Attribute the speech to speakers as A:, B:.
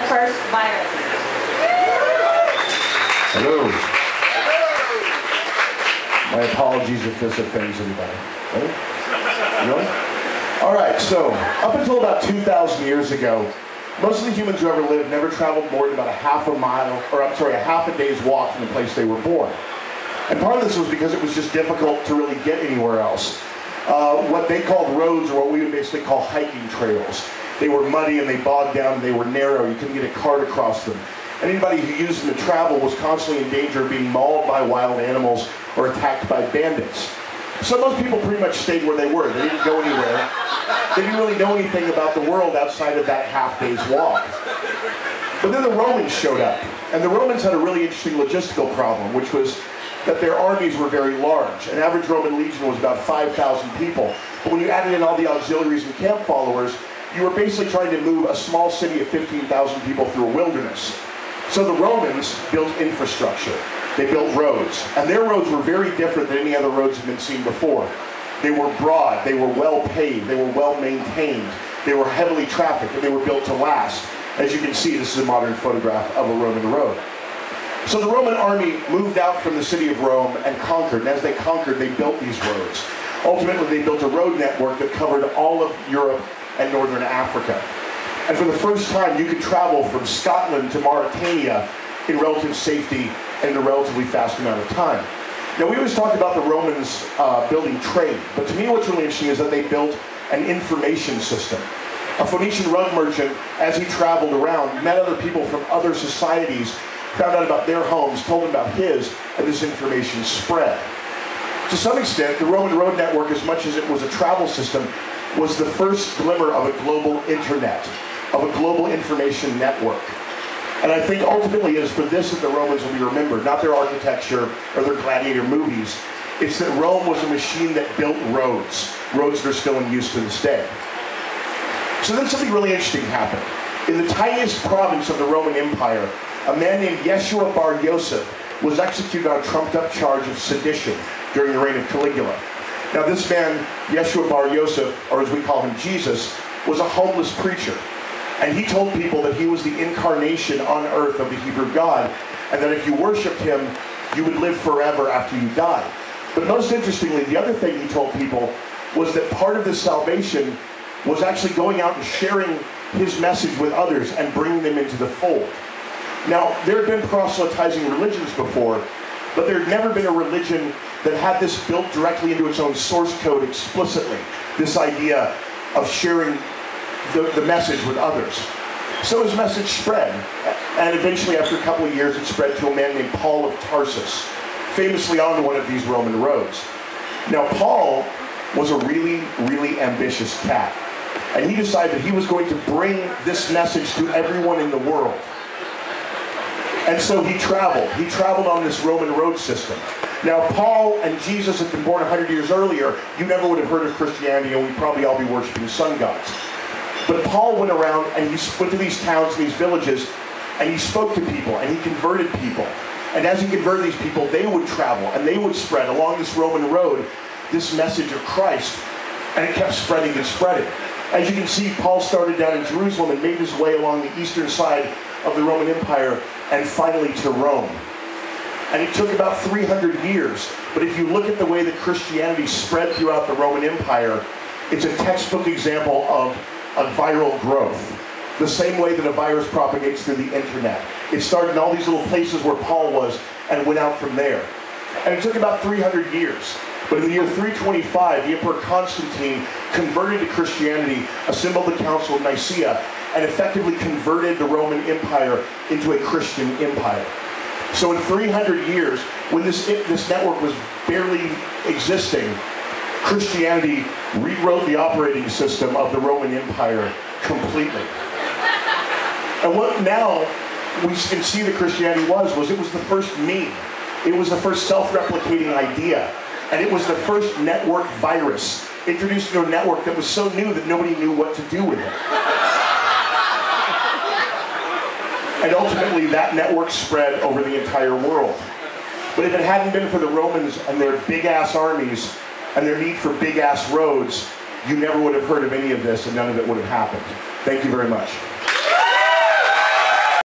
A: the first virus?
B: Hello. My apologies if this offends anybody. Really? All right, so up until about 2,000 years ago, most of the humans who ever lived never traveled more than about a half a day's walk from the place they were born. And part of this was because it was just difficult to really get anywhere else. What they called roads, or what we would basically call hiking trails. They were muddy and they bogged down and they were narrow. You couldn't get a cart across them. And anybody who used them to travel was constantly in danger of being mauled by wild animals or attacked by bandits. So most people pretty much stayed where they were. They didn't go anywhere. They didn't really know anything about the world outside of that half-day's walk. But then the Romans showed up. And the Romans had a really interesting logistical problem, which was that their armies were very large. An average Roman legion was about 5,000 people. But when you added in all the auxiliaries and camp followers, you were basically trying to move a small city of 15,000 people through a wilderness. So the Romans built infrastructure. They built roads. And their roads were very different than any other roads that had been seen before. They were broad, they were well paved, they were well maintained, they were heavily trafficked, and they were built to last. As you can see, this is a modern photograph of a Roman road. So the Roman army moved out from the city of Rome and conquered. And as they conquered, they built these roads. Ultimately, they built a road network that covered all of Europe and northern Africa. And for the first time, you could travel from Scotland to Mauritania in relative safety and in a relatively fast amount of time. Now, we always talk about the Romans building trade, but to me what's really interesting is that they built an information system. A Phoenician rug merchant, as he traveled around, met other people from other societies, found out about their homes, told them about his, and this information spread. To some extent, the Roman road network, as much as it was a travel system, was the first glimmer of a global internet, of a global information network. And I think ultimately it is for this that the Romans will be remembered, not their architecture or their gladiator movies. It's that Rome was a machine that built roads, roads that are still in use to this day. So then something really interesting happened. In the tiniest province of the Roman Empire, a man named Yeshua bar Yosef was executed on a trumped-up charge of sedition during the reign of Caligula. Now this man, Yeshua bar Yosef, or as we call him Jesus, was a homeless preacher. And he told people that he was the incarnation on earth of the Hebrew God, and that if you worshipped him, you would live forever after you died. But most interestingly, the other thing he told people was that part of this salvation was actually going out and sharing his message with others and bringing them into the fold. Now, there had been proselytizing religions before, but there had never been a religion that had this built directly into its own source code explicitly, this idea of sharing the message with others. So his message spread, and eventually after a couple of years it spread to a man named Paul of Tarsus, famously on one of these Roman roads. Now Paul was a really, really ambitious cat, and he decided that he was going to bring this message to everyone in the world. And so he traveled on this Roman road system. Now, if Paul and Jesus had been born 100 years earlier, you never would have heard of Christianity, and we'd probably all be worshiping sun gods. But Paul went around and he went to these towns and these villages, and he spoke to people, and he converted people. And as he converted these people, they would travel, and they would spread along this Roman road this message of Christ, and it kept spreading and spreading. As you can see, Paul started down in Jerusalem and made his way along the eastern side of the Roman Empire, and finally to Rome. And it took about 300 years, but if you look at the way that Christianity spread throughout the Roman Empire, it's a textbook example of a viral growth. The same way that a virus propagates through the internet. It started in all these little places where Paul was and went out from there. And it took about 300 years. But in the year 325, the Emperor Constantine converted to Christianity, assembled the Council of Nicaea, and effectively converted the Roman Empire into a Christian empire. So in 300 years, when this network was barely existing, Christianity rewrote the operating system of the Roman Empire completely. And what now we can see that Christianity was it was the first meme. It was the first self-replicating idea. And it was the first network virus introduced into a network that was so new that nobody knew what to do with it. And ultimately, that network spread over the entire world. But if it hadn't been for the Romans and their big-ass armies and their need for big-ass roads, you never would have heard of any of this, and none of it would have happened. Thank you very much.